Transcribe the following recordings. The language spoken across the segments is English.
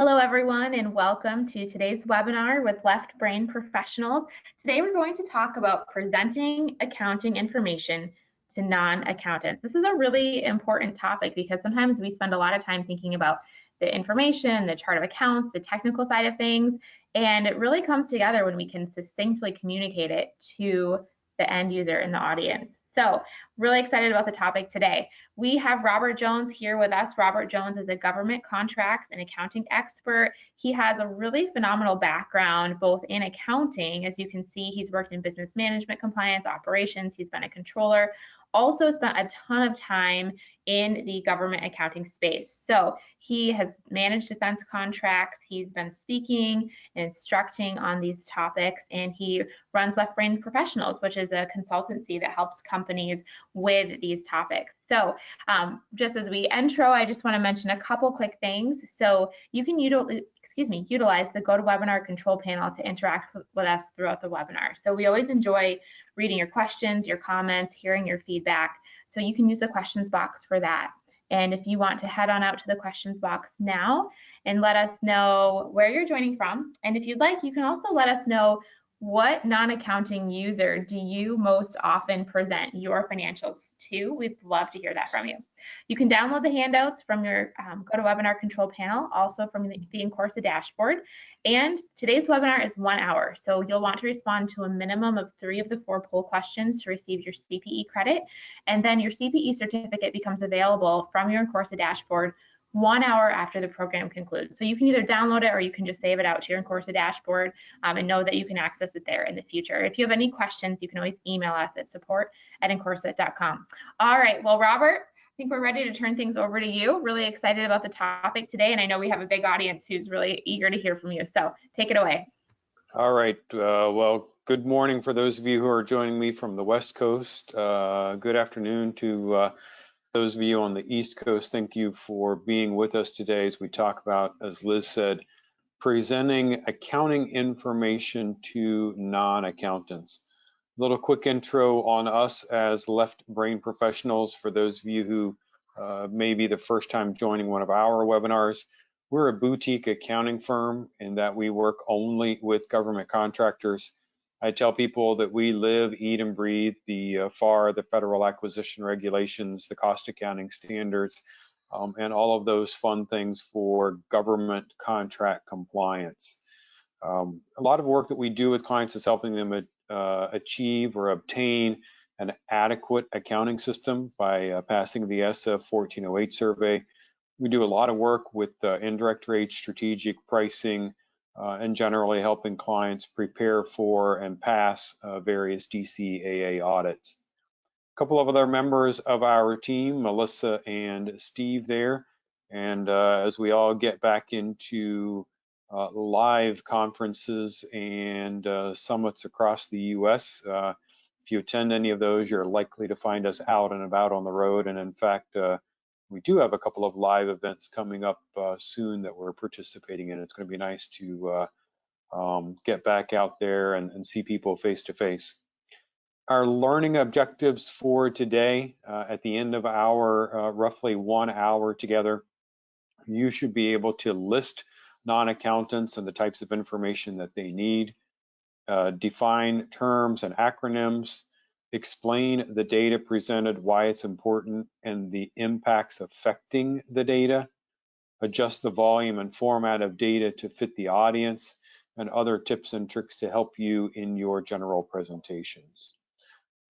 Hello, everyone, and welcome to today's webinar with Left Brain Professionals. Today, we're going to talk about presenting accounting information to non-accountants. This is a really important topic because sometimes we spend a lot of time thinking about the information, the chart of accounts, the technical side of things, and it really comes together when we can succinctly communicate it to the end user in the audience. So, really excited about the topic today. We have Robert Jones here with us. Robert Jones is a government contracts and accounting expert. He has a really phenomenal background, both in accounting. As you can see, he's worked in business management, compliance, operations. He's been a controller, also spent a ton of time in the government accounting space. So he has managed defense contracts. He's been speaking and instructing on these topics, and he runs Left Brain Professionals, which is a consultancy that helps companies with these topics. So just as we intro, I just want to mention a couple quick things. So you can utilize the GoToWebinar control panel to interact with us throughout the webinar. So we always enjoy reading your questions, your comments, hearing your feedback. So you can use the questions box for that. And if you want to head on out to the questions box now and let us know where you're joining from. And if you'd like, you can also let us know what non-accounting user do you most often present your financials to? We'd love to hear that from you. You can download the handouts from your GoToWebinar control panel, also from the in-course dashboard. And today's webinar is 1 hour, so you'll want to respond to a minimum of 3 of the 4 poll questions to receive your CPE credit. And then your CPE certificate becomes available from your in-course dashboard 1 hour after the program concludes. So you can either download it or you can just save it out to your in-course dashboard and know that you can access it there in the future. If you have any questions, you can always email us at support@incourse.com. All right, well, Robert, I think we're ready to turn things over to you. Really excited about the topic today, and I know we have a big audience who's really eager to hear from you. So take it away. All right, well, good morning for those of you who are joining me from the West Coast. Good afternoon to those of you on the East Coast. Thank you for being with us today as we talk about, as Liz said, presenting accounting information to non-accountants. A little quick intro on us as Left Brain Professionals for those of you who may be the first time joining one of our webinars. We're a boutique accounting firm in that we work only with government contractors. I tell people that we live, eat, and breathe the FAR, the Federal Acquisition Regulations, the cost accounting standards, and all of those fun things for government contract compliance. A lot of work that we do with clients is helping them achieve or obtain an adequate accounting system by passing the SF 1408 survey. We do a lot of work with indirect rates, strategic pricing, and generally helping clients prepare for and pass various DCAA audits. A couple of other members of our team, Melissa and Steve there, and as we all get back into live conferences and summits across the US, if you attend any of those, you're likely to find us out and about on the road, and in fact, we do have a couple of live events coming up soon that we're participating in. It's going to be nice to get back out there and see people face to face. Our learning objectives for today, at the end of our roughly 1 hour together, you should be able to list non-accountants and the types of information that they need, define terms and acronyms, explain the data presented, why it's important, and the impacts affecting the data, adjust the volume and format of data to fit the audience, and other tips and tricks to help you in your general presentations.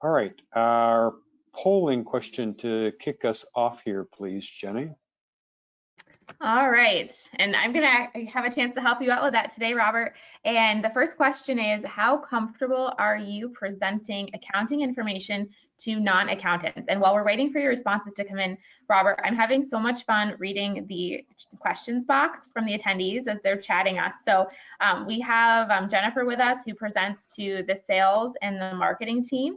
All right, our polling question to kick us off here, please, Jenny. All right, and I'm gonna have a chance to help you out with that today, Robert. And the first question is, how comfortable are you presenting accounting information to non-accountants? And while we're waiting for your responses to come in, Robert, I'm having so much fun reading the questions box from the attendees as they're chatting us. So we have Jennifer with us, who presents to the sales and the marketing team.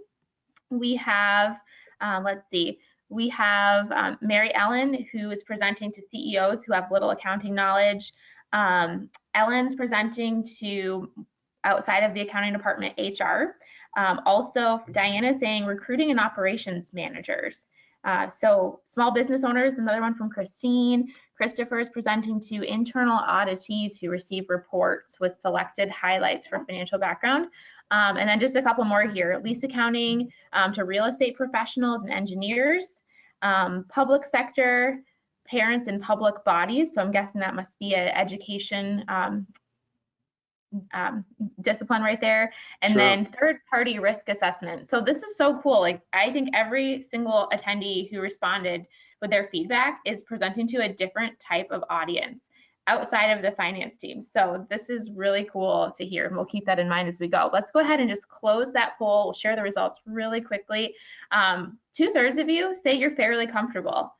We have, let's see, we have Mary Ellen, who is presenting to CEOs who have little accounting knowledge. Ellen's presenting to outside of the accounting department, HR. Also, Diana's saying recruiting and operations managers. So small business owners, another one from Christine. Christopher is presenting to internal auditees who receive reports with selected highlights for financial background. And then just a couple more here, lease accounting to real estate professionals and engineers, public sector, parents and public bodies. So I'm guessing that must be an education discipline right there. And Sure. then third-party risk assessment. So this is so cool. Like, I think every single attendee who responded with their feedback is presenting to a different type of audience outside of the finance team. So this is really cool to hear, and we'll keep that in mind as we go. Let's go ahead and just close that poll. We'll share the results really quickly. 2/3 of you say you're fairly comfortable.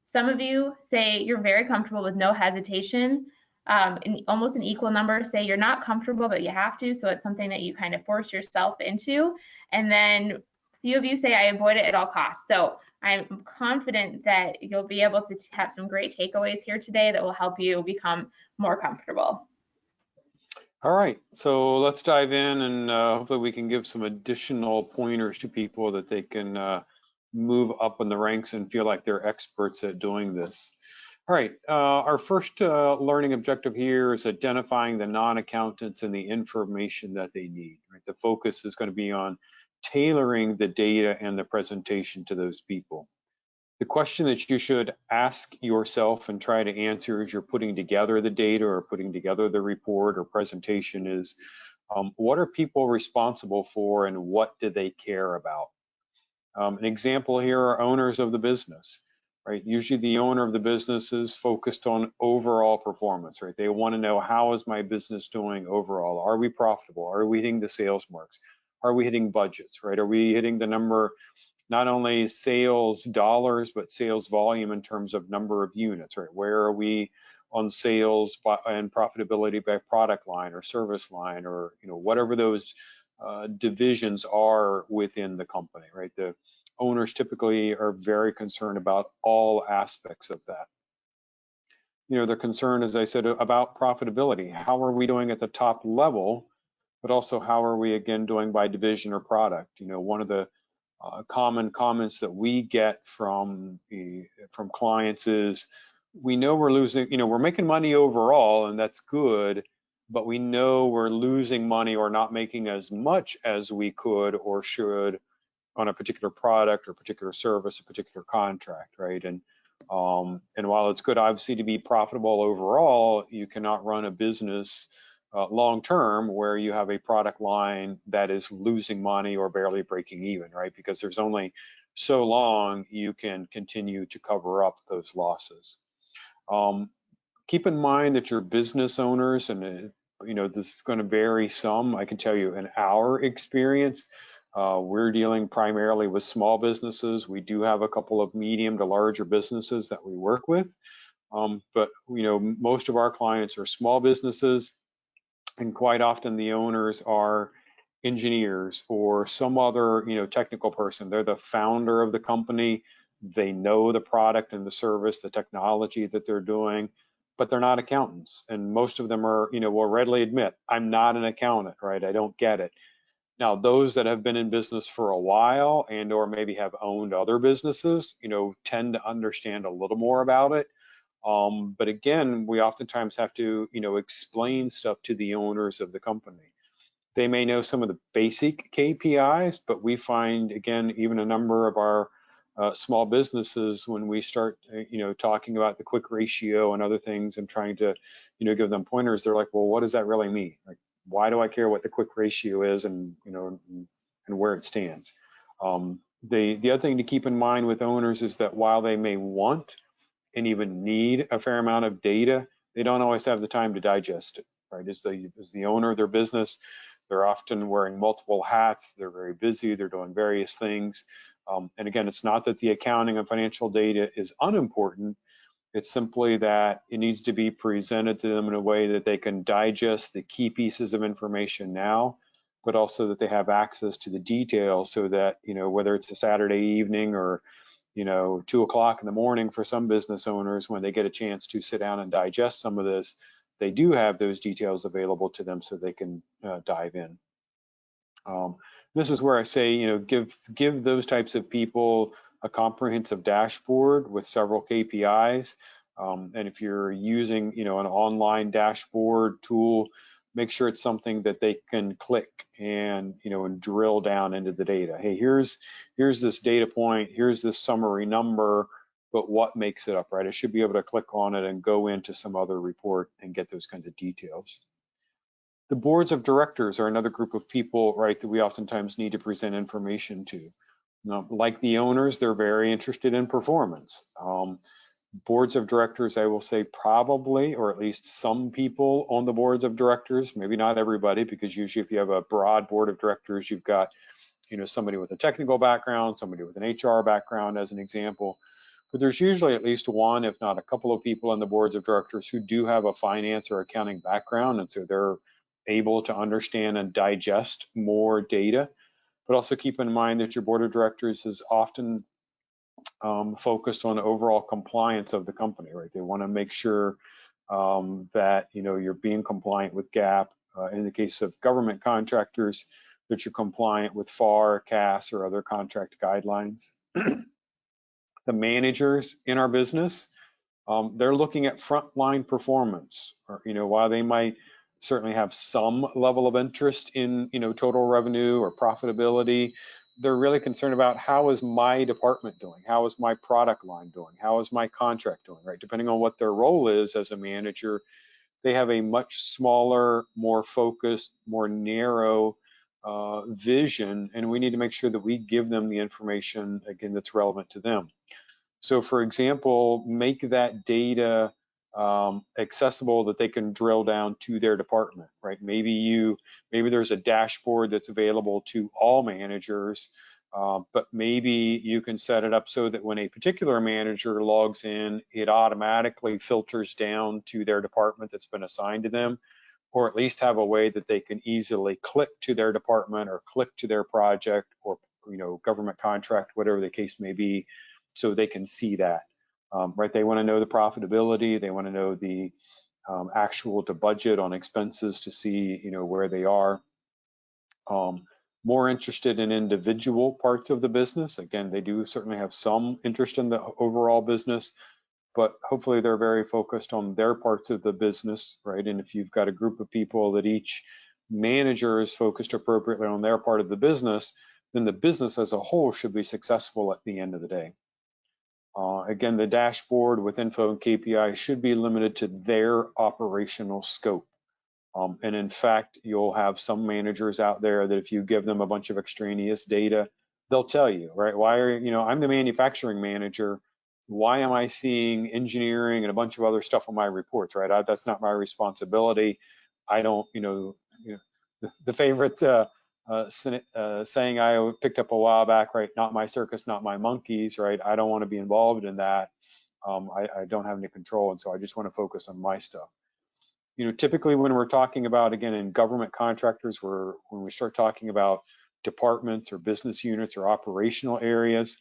Some of you say you're very comfortable with no hesitation. And almost an equal number say you're not comfortable, but you have to, so it's something that you kind of force yourself into. And then a few of you say I avoid it at all costs. So I'm confident that you'll be able to have some great takeaways here today that will help you become more comfortable. All right, so let's dive in, and hopefully we can give some additional pointers to people that they can move up in the ranks and feel like they're experts at doing this. All right, our first learning objective here is identifying the non-accountants and the information that they need. Right? The focus is going to be on tailoring the data and the presentation to those people. The question that you should ask yourself and try to answer as you're putting together the data or putting together the report or presentation is, what are people responsible for and what do they care about? An example here are owners of the business, right? Usually the owner of the business is focused on overall performance, right? They want to know, how is my business doing overall? Are we profitable? Are we hitting the sales marks? Are we hitting budgets, right? Are we hitting the number, not only sales dollars, but sales volume in terms of number of units, right? Where are we on sales and profitability by product line or service line, or whatever those divisions are within the company, right? The owners typically are very concerned about all aspects of that. They're concerned, as I said, about profitability. How are we doing at the top level, but also how are we, again, doing by division or product? One of the common comments that we get from clients is, we know we're losing, we're making money overall, and that's good, but we know we're losing money or not making as much as we could or should on a particular product or particular service, a particular contract, right? And while it's good, obviously, to be profitable overall, you cannot run a business long term where you have a product line that is losing money or barely breaking even, right? Because there's only so long you can continue to cover up those losses. Keep in mind that your business owners, and this is going to vary some. I can tell you, in our experience, we're dealing primarily with small businesses. We do have a couple of medium to larger businesses that we work with, but most of our clients are small businesses, and quite often the owners are engineers or some other technical person. They're the founder of the company. They know the product and the service, the technology that they're doing, but they're not accountants. And most of them are, will readily admit, I'm not an accountant, right? I don't get it. Now, those that have been in business for a while and or maybe have owned other businesses, tend to understand a little more about it. But again, we oftentimes have to, explain stuff to the owners of the company. They may know some of the basic KPIs, but we find, again, even a number of our small businesses, when we start, talking about the quick ratio and other things and trying to, give them pointers, they're like, well, what does that really mean? Like, why do I care what the quick ratio is and, and where it stands? The other thing to keep in mind with owners is that while they may want and even need a fair amount of data, they don't always have the time to digest it, right? As the owner of their business, they're often wearing multiple hats. They're very busy. They're doing various things. And again, it's not that the accounting and financial data is unimportant. It's simply that it needs to be presented to them in a way that they can digest the key pieces of information now, but also that they have access to the details so that, whether it's a Saturday evening or 2 o'clock in the morning for some business owners, when they get a chance to sit down and digest some of this, they do have those details available to them so they can dive in. This is where I say, give those types of people a comprehensive dashboard with several KPIs. And if you're using, an online dashboard tool, make sure it's something that they can click and, and drill down into the data. Hey, here's this data point, here's this summary number, but what makes it up, right? I should be able to click on it and go into some other report and get those kinds of details. The boards of directors are another group of people, right, that we oftentimes need to present information to. Like the owners, they're very interested in performance. Boards of directors, I will say probably, or at least some people on the boards of directors, maybe not everybody, because usually if you have a broad board of directors, you've got, somebody with a technical background, somebody with an HR background as an example. But there's usually at least one, if not a couple of people on the boards of directors who do have a finance or accounting background, and so they're able to understand and digest more data. But also keep in mind that your board of directors is often focused on overall compliance of the company, right? They want to make sure that you're being compliant with GAAP. In the case of government contractors, that you're compliant with FAR, CAS, or other contract guidelines. The managers in our business, they're looking at frontline performance. Or, while they might certainly have some level of interest in total revenue or profitability, they're really concerned about how is my department doing, how is my product line doing, how is my contract doing, right? Depending on what their role is as a manager, they have a much smaller, more focused, more narrow vision, and we need to make sure that we give them the information, again, that's relevant to them. So for example, make that data accessible that they can drill down to their department, right? Maybe there's a dashboard that's available to all managers, but maybe you can set it up so that when a particular manager logs in, it automatically filters down to their department that's been assigned to them, or at least have a way that they can easily click to their department or click to their project or government contract, whatever the case may be, so they can see that. Right, they want to know the profitability, they want to know the actual to budget on expenses to see where they are. More interested in individual parts of the business. Again, they do certainly have some interest in the overall business, but hopefully they're very focused on their parts of the business, right? And if you've got a group of people that each manager is focused appropriately on their part of the business, then the business as a whole should be successful at the end of the day. Again, the dashboard with info and KPI should be limited to their operational scope. And in fact, you'll have some managers out there that if you give them a bunch of extraneous data, they'll tell you, right? Why are I'm the manufacturing manager. Why am I seeing engineering and a bunch of other stuff on my reports, right? That's not my responsibility. I don't, the favorite saying I picked up a while back, right? Not my circus, not my monkeys, right? I don't want to be involved in that. I don't have any control, and so I just want to focus on my stuff. Typically when we're talking about, again, in government contractors, when we start talking about departments or business units or operational areas,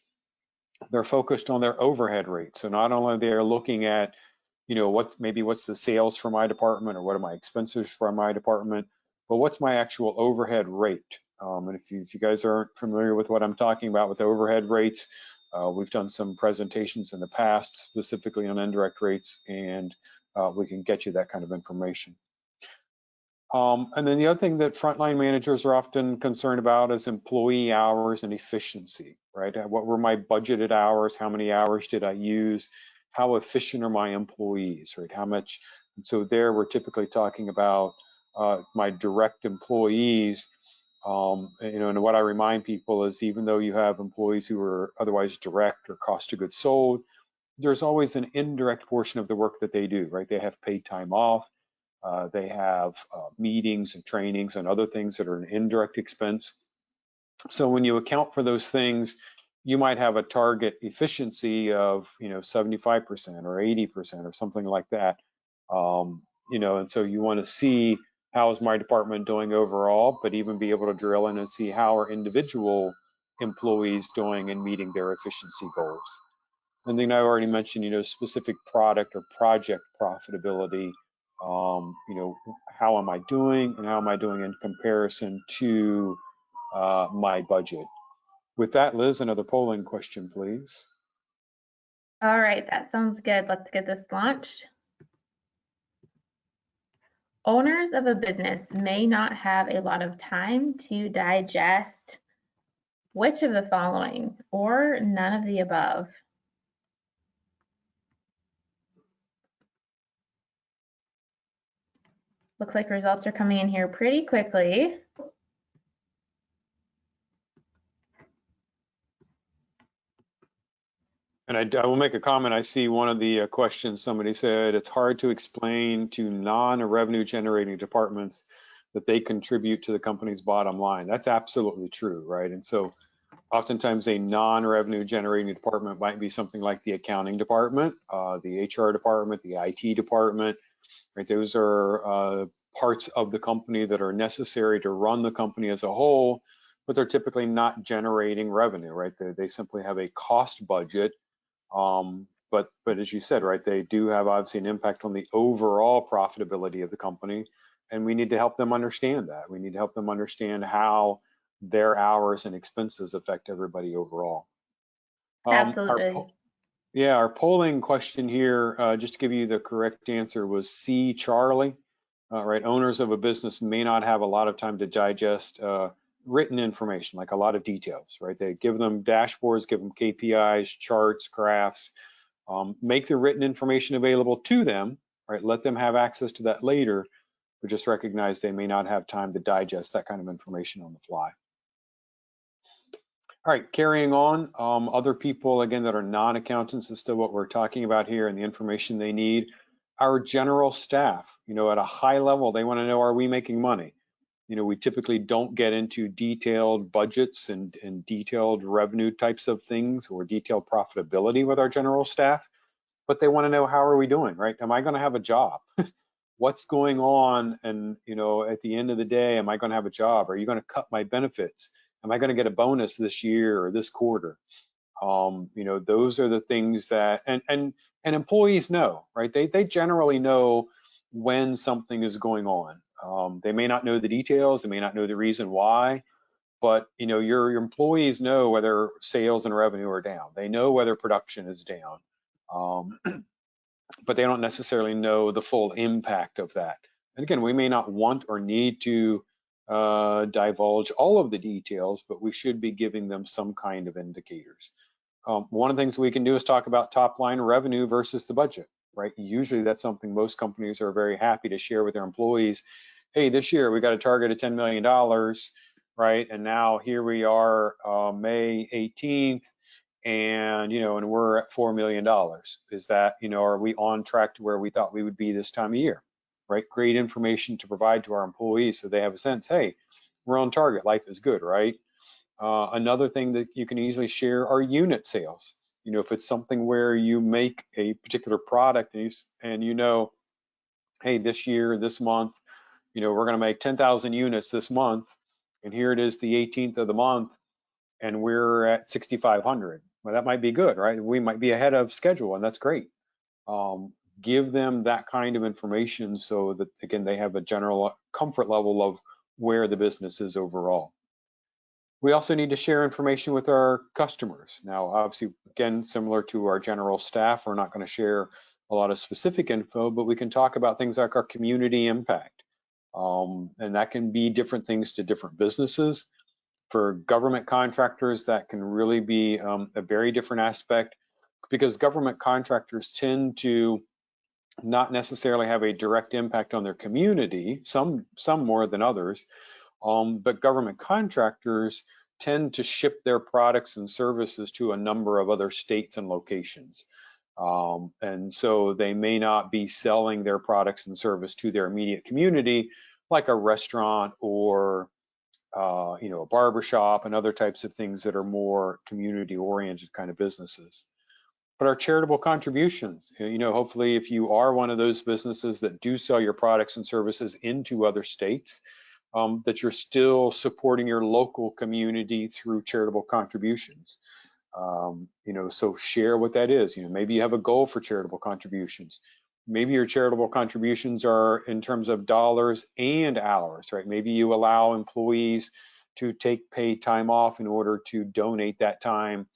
they're focused on their overhead rates. So not only they're looking at, what's the sales for my department or what are my expenses for my department, but what's my actual overhead rate? And if you guys aren't familiar with what I'm talking about with overhead rates, we've done some presentations in the past specifically on indirect rates, and we can get you that kind of information. And then the other thing that frontline managers are often concerned about is employee hours and efficiency, right? What were my budgeted hours? How many hours did I use? How efficient are my employees, right? How much? And so there we're typically talking about my direct employees. And what I remind people is even though you have employees who are otherwise direct or cost of goods sold, there's always an indirect portion of the work that they do, right? They have paid time off. They have meetings and trainings and other things that are an indirect expense. So when you account for those things, you might have a target efficiency of 75% or 80% or something like that. And so you want to see how is my department doing overall, but even be able to drill in and see how are individual employees doing in meeting their efficiency goals. And then I already mentioned, specific product or project profitability. How am I doing and how am I doing in comparison to my budget? With that, Liz, another polling question, please. All right, that sounds good. Let's get this launched. Owners of a business may not have a lot of time to digest which of the following, or none of the above? Looks like results are coming in here pretty quickly. And I will make a comment. I see one of the questions, somebody said, it's hard to explain to non-revenue generating departments that they contribute to the company's bottom line. That's absolutely true, right? And so oftentimes a non-revenue generating department might be something like the accounting department, the HR department, the IT department, right? Those are parts of the company that are necessary to run the company as a whole, but they're typically not generating revenue, right? They simply have a cost budget. But as you said, right, they do have obviously an impact on the overall profitability of the company, and we need to help them understand that. We need to help them understand how their hours and expenses affect everybody overall. Absolutely. Our polling question here, just to give you the correct answer, was C, Charlie. Right, owners of a business may not have a lot of time to digest written information, like a lot of details, right? They give them dashboards, give them KPIs, charts, graphs, make the written information available to them, right? Let them have access to that later, but just recognize they may not have time to digest that kind of information on the fly. All right, carrying on, other people, again, that are non-accountants is still what we're talking about here and the information they need. Our general staff, you know, at a high level, they want to know, are we making money? You know, we typically don't get into detailed budgets and detailed revenue types of things or detailed profitability with our general staff, but they want to know, how are we doing, right? Am I going to have a job? What's going on? And, you know, at the end of the day, am I going to have a job? Are you going to cut my benefits? Am I going to get a bonus this year or this quarter? You know, those are the things that, and employees know, right? They generally know when something is going on. They may not know the details, they may not know the reason why, but you know, your employees know whether sales and revenue are down. They know whether production is down, but they don't necessarily know the full impact of that. And again, we may not want or need to divulge all of the details, but we should be giving them some kind of indicators. One of the things we can do is talk about top line revenue versus the budget, right? Usually that's something most companies are very happy to share with their employees. Hey, this year we got a target of $10 million, right? And now here we are, May 18th, and you know, and we're at $4 million. Is that, you know, are we on track to where we thought we would be this time of year, right? Great information to provide to our employees so they have a sense, hey, we're on target, life is good, right? Another thing that you can easily share are unit sales. You know, if it's something where you make a particular product and you know, hey, this year, this month, you know, we're going to make 10,000 units this month, and here it is the 18th of the month, and we're at 6,500. Well, that might be good, right? We might be ahead of schedule, and that's great. Give them that kind of information so that, again, they have a general comfort level of where the business is overall. We also need to share information with our customers. Now, obviously, again, similar to our general staff, we're not going to share a lot of specific info, but we can talk about things like our community impact. And that can be different things to different businesses. For government contractors, that can really be a very different aspect, because government contractors tend to not necessarily have a direct impact on their community, some more than others. But government contractors tend to ship their products and services to a number of other states and locations. And so they may not be selling their products and service to their immediate community, like a restaurant or you know, a barbershop and other types of things that are more community-oriented kind of businesses. But our charitable contributions, you know, hopefully if you are one of those businesses that do sell your products and services into other states, that you're still supporting your local community through charitable contributions. You know, so share what that is. You know, maybe you have a goal for charitable contributions. Maybe your charitable contributions are in terms of dollars and hours, right? Maybe you allow employees to take paid time off in order to donate that time,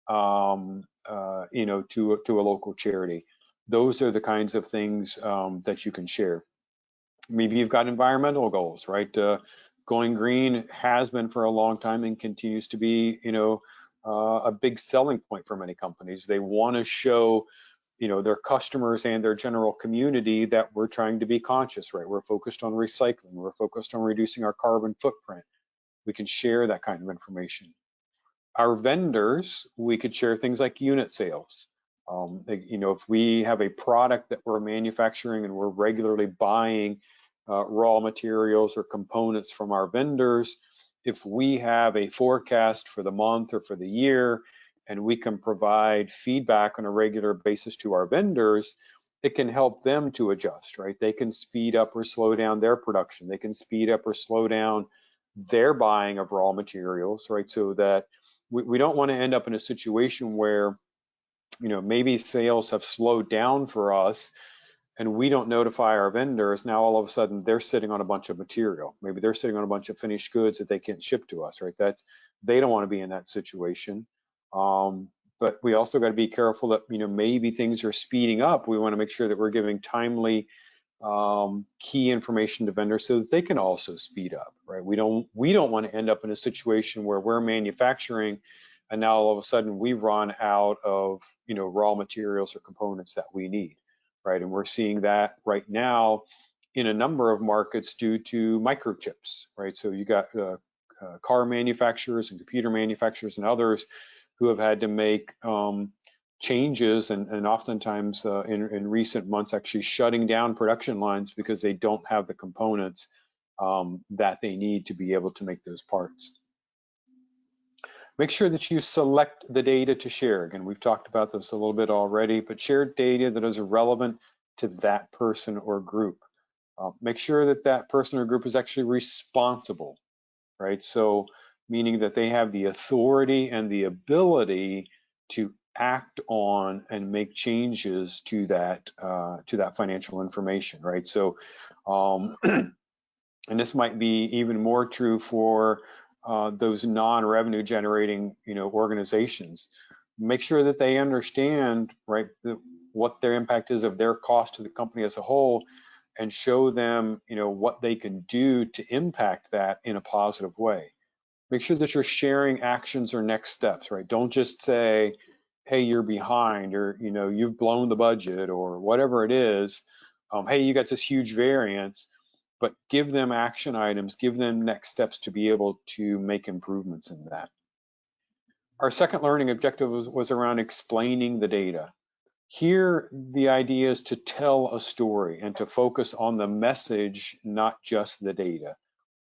you know, to a local charity. Those are the kinds of things that you can share. Maybe you've got environmental goals, right? Going green has been for a long time and continues to be, you know, a big selling point for many companies. They want to show, you know, their customers and their general community that we're trying to be conscious, right? We're focused on recycling. We're focused on reducing our carbon footprint. We can share that kind of information. Our vendors, we could share things like unit sales. You know, if we have a product that we're manufacturing and we're regularly buying raw materials or components from our vendors, if we have a forecast for the month or for the year, and we can provide feedback on a regular basis to our vendors, it can help them to adjust, right? They can speed up or slow down their production. They can speed up or slow down their buying of raw materials, right? So that we don't want to end up in a situation where, you know, maybe sales have slowed down for us and we don't notify our vendors. Now all of a sudden they're sitting on a bunch of material. Maybe they're sitting on a bunch of finished goods that they can't ship to us, right? They don't want to be in that situation. But we also got to be careful that, you know, maybe things are speeding up. We want to make sure that we're giving timely key information to vendors so that they can also speed up, right? We don't want to end up in a situation where we're manufacturing and now all of a sudden we run out of, you know, raw materials or components that we need, right? And we're seeing that right now in a number of markets due to microchips, right? So you got car manufacturers and computer manufacturers and others who have had to make changes and oftentimes in recent months actually shutting down production lines because they don't have the components that they need to be able to make those parts. Make sure that you select the data to share. Again, we've talked about this a little bit already, but share data that is relevant to that person or group. Make sure that that person or group is actually responsible, right? So meaning that they have the authority and the ability to act on and make changes to that financial information, right? So, and this might be even more true for those non-revenue generating, you know, organizations. Make sure that they understand, right, what their impact is of their cost to the company as a whole, and show them, you know, what they can do to impact that in a positive way. Make sure that you're sharing actions or next steps, right? Don't just say, hey, you're behind, or, you know, you've blown the budget, or whatever it is. Hey, you got this huge variance, but give them action items, give them next steps to be able to make improvements in that. Our second learning objective was around explaining the data. Here, the idea is to tell a story and to focus on the message, not just the data.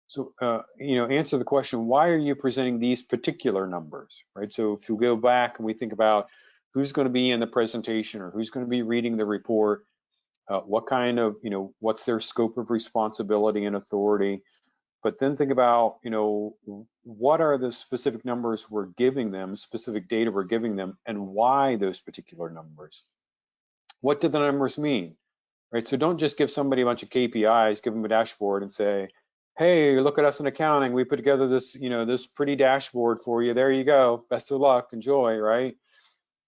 So, you know, answer the question, why are you presenting these particular numbers, right? So if you go back and we think about who's going to be in the presentation or who's going to be reading the report, what kind of, you know, what's their scope of responsibility and authority, but then think about, you know, what are the specific numbers we're giving them, specific data we're giving them, and why those particular numbers. What do the numbers mean, right? So don't just give somebody a bunch of KPIs, give them a dashboard and say, hey, look at us in accounting. We put together this, you know, this pretty dashboard for you. There you go. Best of luck. Enjoy, right?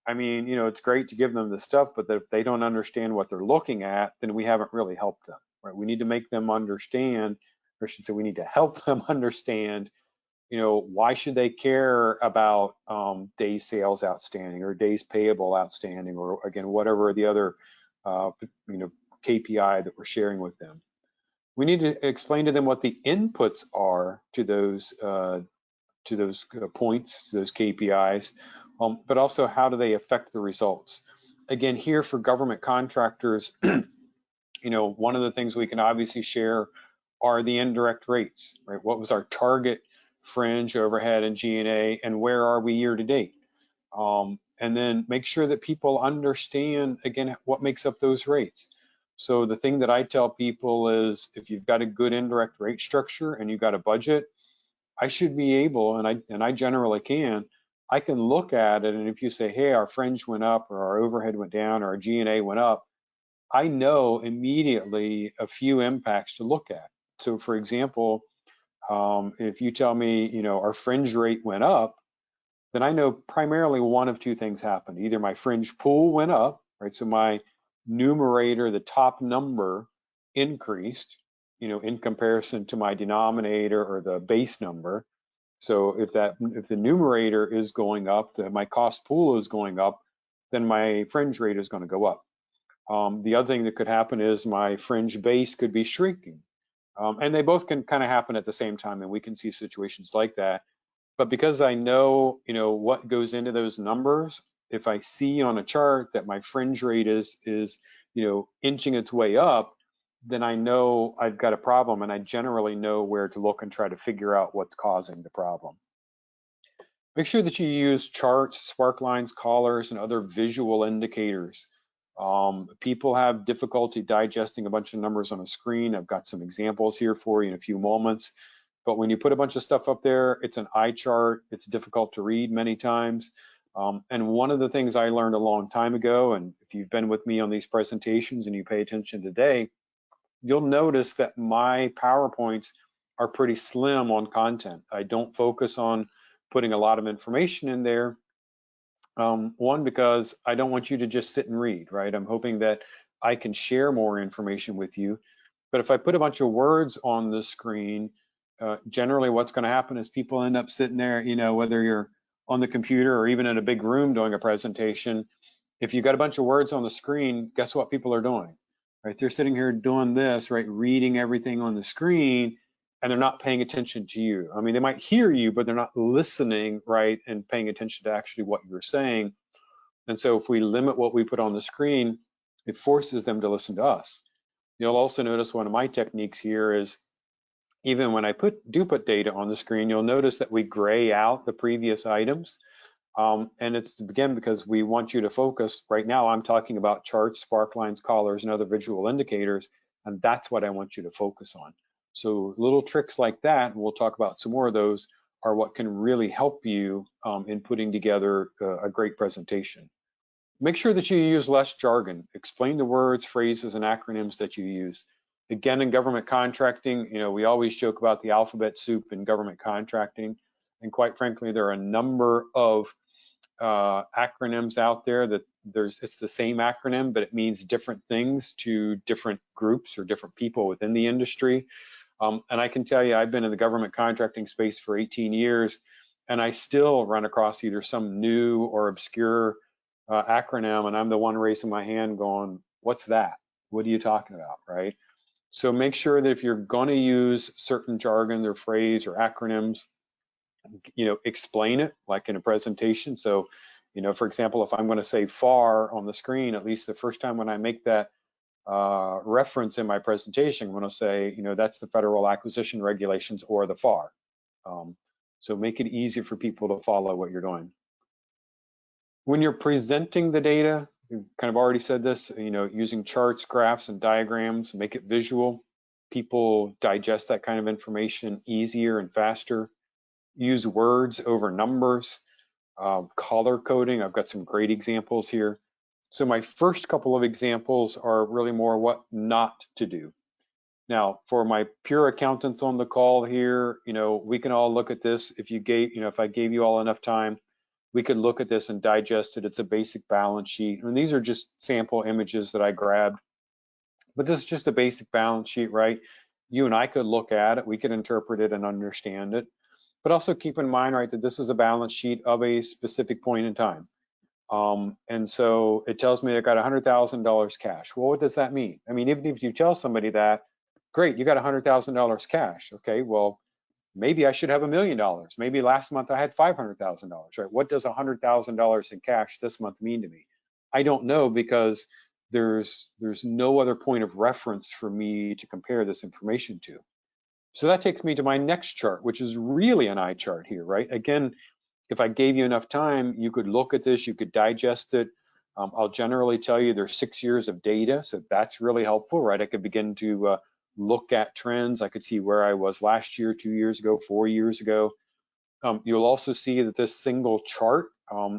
I mean, you know, it's great to give them the stuff, but if they don't understand what they're looking at, then we haven't really helped them, right? We need to make them understand, or should say we need to help them understand, you know, why should they care about days sales outstanding or days payable outstanding, or again, whatever the other, you know, KPI that we're sharing with them. We need to explain to them what the inputs are to those points, to those KPIs, but also how do they affect the results. Again, here for government contractors, you know, one of the things we can obviously share are the indirect rates, right? What was our target fringe, overhead, and G&A, and where are we year to date? And then make sure that people understand, again, what makes up those rates. So the thing that I tell people is, if you've got a good indirect rate structure and you've got a budget, I should be able, and I generally can, I can look at it, and if you say, hey, our fringe went up, or our overhead went down, or our G&A went up, I know immediately a few impacts to look at. So for example, If you tell me, you know, our fringe rate went up, then I know primarily one of two things happened. Either my fringe pool went up, right? So my numerator, the top number, increased, you know, in comparison to my denominator or the base number. So if the numerator is going up, my cost pool is going up, then my fringe rate is going to go up. The other thing that could happen is my fringe base could be shrinking. And they both can kind of happen at the same time, and we can see situations like that. But because I know, you know, what goes into those numbers, if I see on a chart that my fringe rate is you know, inching its way up, then I know I've got a problem, and I generally know where to look and try to figure out what's causing the problem. Make sure that you use charts, sparklines, collars, and other visual indicators. People have difficulty digesting a bunch of numbers on a screen. I've got some examples here for you in a few moments. But when you put a bunch of stuff up there, it's an eye chart. It's difficult to read many times. And one of the things I learned a long time ago, and if you've been with me on these presentations and you pay attention today, you'll notice that my PowerPoints are pretty slim on content. I don't focus on putting a lot of information in there. One, because I don't want you to just sit and read, right? I'm hoping that I can share more information with you. But if I put a bunch of words on the screen, generally what's going to happen is people end up sitting there, you know, whether you're on the computer or even in a big room doing a presentation, if you've got a bunch of words on the screen, guess what people are doing, right? They're sitting here doing this, right? Reading everything on the screen, and they're not paying attention to you. I mean, they might hear you, but they're not listening, right? And paying attention to actually what you're saying. And so if we limit what we put on the screen, it forces them to listen to us. You'll also notice one of my techniques here is even when I do put data on the screen, you'll notice that we gray out the previous items. And it's again because we want you to focus. Right now, I'm talking about charts, sparklines, collars, and other visual indicators, and that's what I want you to focus on. So little tricks like that, and we'll talk about some more of those, are what can really help you in putting together a great presentation. Make sure that you use less jargon. Explain the words, phrases, and acronyms that you use. Again, in government contracting, you know, we always joke about the alphabet soup in government contracting, and quite frankly, there are a number of acronyms out there that it's the same acronym, but it means different things to different groups or different people within the industry. And I can tell you, I've been in the government contracting space for 18 years, and I still run across either some new or obscure acronym, and I'm the one raising my hand going, what's that? What are you talking about, right? So make sure that if you're going to use certain jargon or phrase or acronyms, you know, explain it like in a presentation. So, you know, for example, if I'm going to say FAR on the screen, at least the first time when I make that reference in my presentation, I'm going to say, you know, that's the Federal Acquisition Regulations, or the FAR. So make it easy for people to follow what you're doing. When you're presenting the data, you kind of already said this, you know, using charts, graphs, and diagrams, make it visual. People digest that kind of information easier and faster. Use words over numbers. Color coding, I've got some great examples here. So my first couple of examples are really more what not to do. Now, for my pure accountants on the call here, you know, we can all look at this. If I gave you all enough time, we could look at this and digest it. It's a basic balance sheet. And these are just sample images that I grabbed. But this is just a basic balance sheet, right? You and I could look at it. We could interpret it and understand it. But also keep in mind, right, that this is a balance sheet of a specific point in time. And so it tells me I got $100,000 cash. Well, what does that mean? I mean, even if you tell somebody that, great, you got $100,000 cash. Okay, well, maybe I should have $1 million. Maybe last month I had $500,000, right? What does $100,000 in cash this month mean to me? I don't know, because there's no other point of reference for me to compare this information to. So that takes me to my next chart, which is really an eye chart here, right? Again, if I gave you enough time, you could look at this, you could digest it. I'll generally tell you there's 6 years of data, so that's really helpful, right? I could begin to look at trends. I could see where I was last year, 2 years ago, 4 years ago. You'll also see that this single chart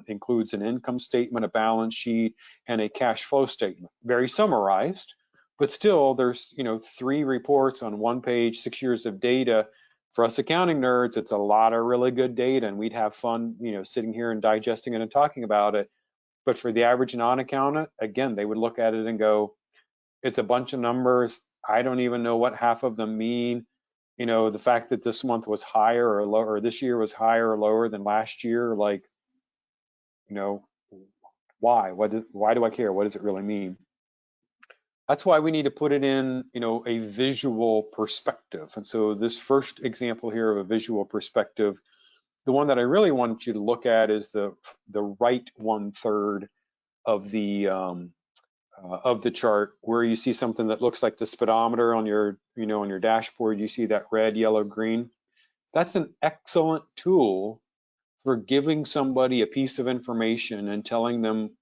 includes an income statement, a balance sheet, and a cash flow statement. Very summarized, but still there's, you know, 3 reports on 1 page, 6 years of data For us accounting nerds, it's a lot of really good data, and we'd have fun, sitting here and digesting it and talking about it. But for the average non-accountant, again, they would look at it and go, it's a bunch of numbers. I don't even know what half of them mean. The fact that this month was higher or lower, or this year was higher or lower than last year, like, why? Why do I care? What does it really mean? That's why we need to put it in, a visual perspective. And so this first example here of a visual perspective, the one that I really want you to look at is the right 1/3 of the chart, where you see something that looks like the speedometer on your, on your dashboard. You see that red, yellow, green. That's an excellent tool for giving somebody a piece of information and telling them,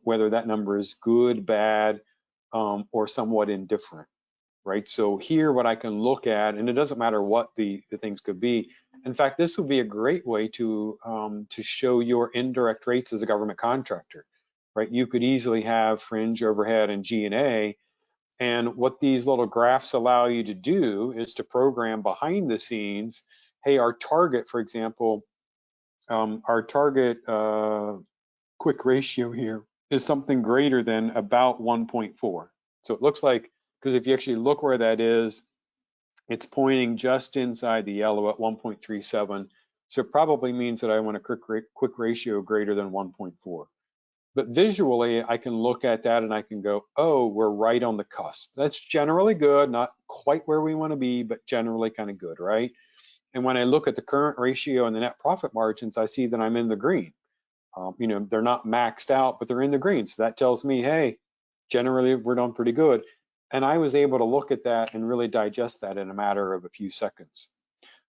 whether that number is good, bad, or somewhat indifferent, right? So here, what I can look at, and it doesn't matter what the things could be. In fact, this would be a great way to show your indirect rates as a government contractor, right? You could easily have fringe, overhead, and G&A. And what these little graphs allow you to do is to program behind the scenes, hey, our target, for example, our target quick ratio here is something greater than about 1.4. So it looks like, because if you actually look where that is, it's pointing just inside the yellow at 1.37. So it probably means that I want a quick ratio greater than 1.4. But visually, I can look at that and I can go, oh, we're right on the cusp. That's generally good, not quite where we want to be, but generally kind of good, right? And when I look at the current ratio and the net profit margins, I see that I'm in the green. They're not maxed out, but they're in the green. So that tells me, hey, generally we're doing pretty good. And I was able to look at that and really digest that in a matter of a few seconds.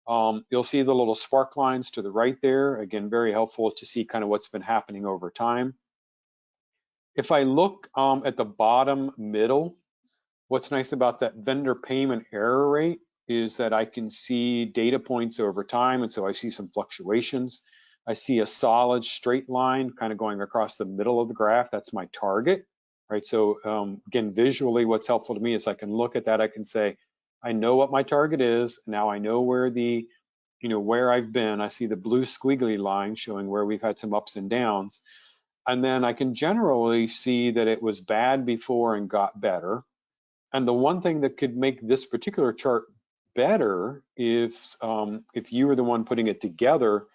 You'll see the little Sparklines to the right there. Again, very helpful to see kind of what's been happening over time. If I look at the bottom middle, what's nice about that vendor payment error rate is that I can see data points over time, and so I see some fluctuations. I see a solid straight line kind of going across the middle of the graph. That's my target, right? So again, visually, what's helpful to me is I can look at that. I can say, I know what my target is. Now I know where where I've been. I see the blue squiggly line showing where we've had some ups and downs. And then I can generally see that it was bad before and got better. And the one thing that could make this particular chart better, if you were the one putting it together,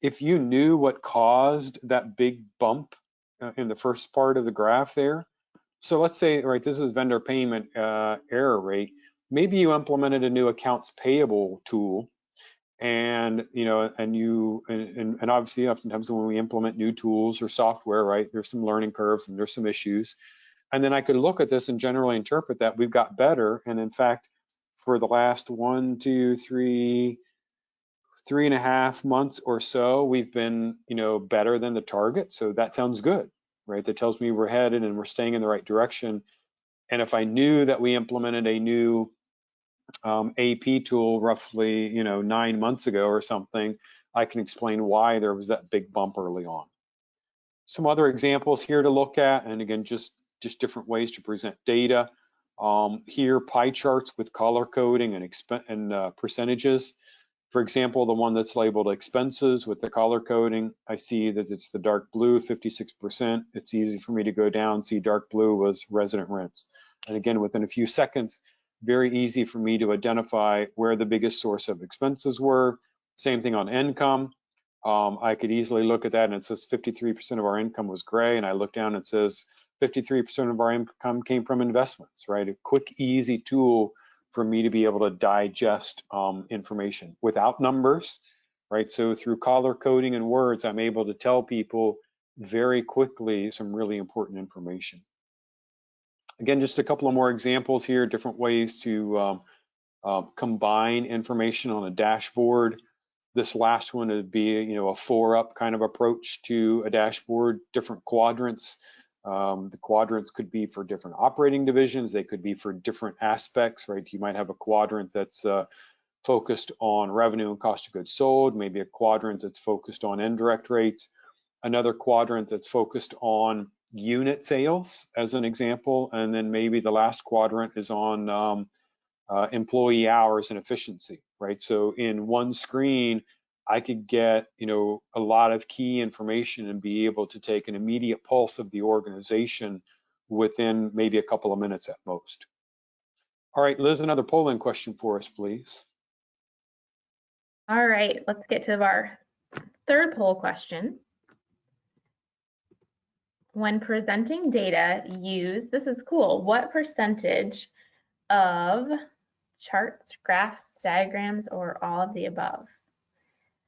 if you knew what caused that big bump in the first part of the graph there. So let's say, right, this is vendor payment error rate. Maybe you implemented a new accounts payable tool, and and obviously oftentimes when we implement new tools or software, right, there's some learning curves and there's some issues. And then I could look at this and generally interpret that we've got better. And in fact, for the last 3.5 months or so, we've been, better than the target. So that sounds good, right? That tells me we're headed and we're staying in the right direction. And if I knew that we implemented a new AP tool roughly, 9 months ago or something, I can explain why there was that big bump early on. Some other examples here to look at, and again, just different ways to present data. Here, pie charts with color coding and percentages. For example, the one that's labeled expenses with the color coding, I see that it's the dark blue, 56%. It's easy for me to go down, see dark blue was resident rents. And again, within a few seconds, very easy for me to identify where the biggest source of expenses were. Same thing on income. I could easily look at that and it says 53% of our income was gray, and I look down and it says 53% of our income came from investments, right? A quick, easy tool for me to be able to digest information without numbers, right? So through color coding and words, I'm able to tell people very quickly some really important information. Again, just a couple of more examples here, different ways to combine information on a dashboard. This last one would be, a 4-up kind of approach to a dashboard, different quadrants. The quadrants could be for different operating divisions. They could be for different aspects, right? You might have a quadrant that's focused on revenue and cost of goods sold, maybe a quadrant that's focused on indirect rates, another quadrant that's focused on unit sales, as an example, and then maybe the last quadrant is on employee hours and efficiency, right? So in one screen, I could get, a lot of key information and be able to take an immediate pulse of the organization within maybe a couple of minutes at most. All right, Liz, another polling question for us, please. All right, let's get to our third poll question. When presenting data, use, this is cool, what percentage of charts, graphs, diagrams, or all of the above?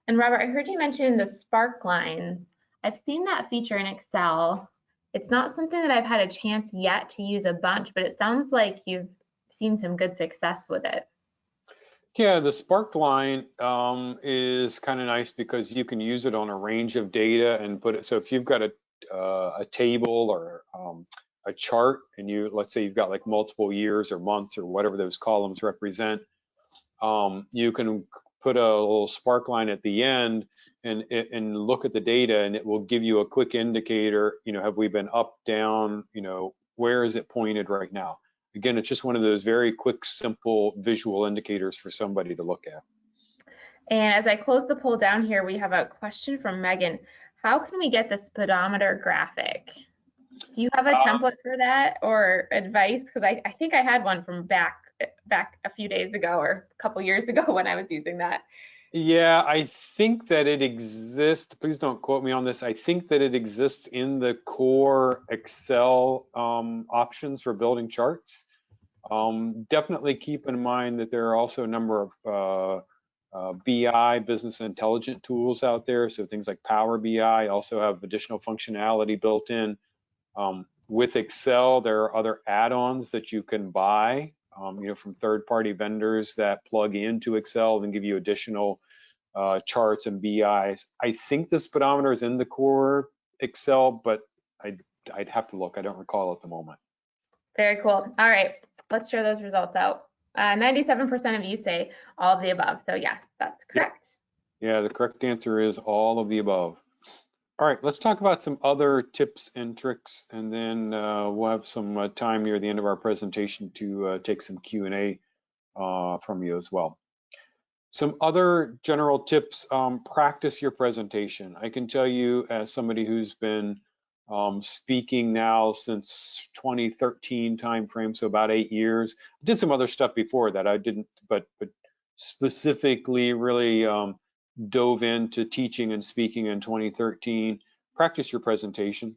And Robert, I heard you mention the Sparklines. I've seen that feature in Excel. It's not something that I've had a chance yet to use a bunch, but it sounds like you've seen some good success with it. Yeah, the Sparkline is kind of nice because you can use it on a range of data and put it. So if you've got a table or a chart, and let's say you've got like multiple years or months or whatever those columns represent, you can put a little Sparkline at the end and look at the data, and it will give you a quick indicator. Have we been up, down? Where is it pointed right now? Again, it's just one of those very quick, simple visual indicators for somebody to look at. And as I close the poll down here, we have a question from Megan. How can we get the speedometer graphic? Do you have a template for that or advice? Because I think I had one from back a few days ago or a couple years ago when I was using that. Yeah, I think that it exists. Please don't quote me on this. I think that it exists in the core Excel options for building charts. Definitely keep in mind that there are also a number of BI, business intelligence tools out there. So things like Power BI also have additional functionality built in. With Excel, there are other add-ons that you can buy, from third-party vendors that plug into Excel and give you additional charts and BIs. I think the speedometer is in the core Excel, but I'd have to look. I don't recall at the moment. Very cool. All right, let's share those results out. 97% of you say all of the above. So yes, that's correct. Yeah, the correct answer is all of the above. All right, let's talk about some other tips and tricks, and then we'll have some time near the end of our presentation to take some Q&A from you as well. Some other general tips: practice your presentation. I can tell you, as somebody who's been speaking now since 2013 timeframe, so about 8 years. I did some other stuff before that. I didn't, but specifically really dove into teaching and speaking in 2013. Practice your presentation.